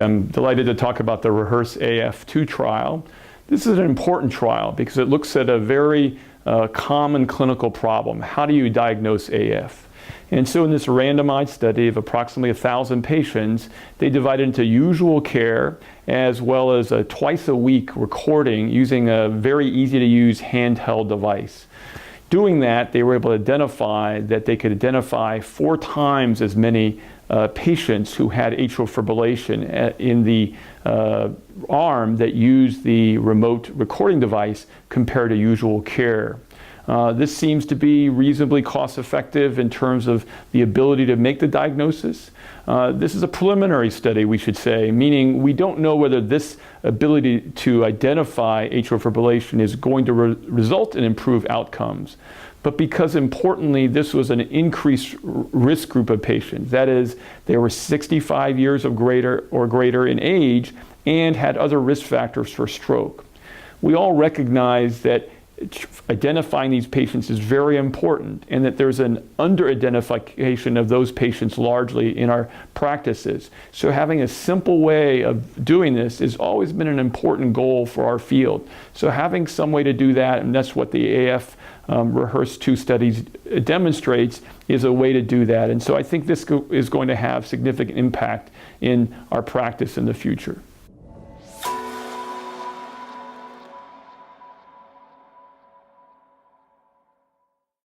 I'm delighted to talk about the REHEARSE AF 2 trial. This is an important trial because it looks at a very common clinical problem. How do you diagnose AF? And so in this randomized study of approximately 1,000 patients, they divided into usual care as well as a twice-a-week recording using a very easy-to-use handheld device. Doing that, they were able to identify that they could identify 4 times as many patients who had atrial fibrillation in the arm that used the remote recording device compared to usual care. This seems to be reasonably cost-effective in terms of the ability to make the diagnosis. This is a preliminary study, we should say, meaning we don't know whether this ability to identify atrial fibrillation is going to result in improved outcomes. But because importantly, this was an increased risk group of patients, that is, they were 65 years or greater in age and had other risk factors for stroke. We all recognize that identifying these patients is very important and that there's an under-identification of those patients largely in our practices. So having a simple way of doing this has always been an important goal for our field. So having some way to do that, and that's what the AF REHEARSE 2 studies demonstrates, is a way to do that. And so I think this is going to have significant impact in our practice in the future.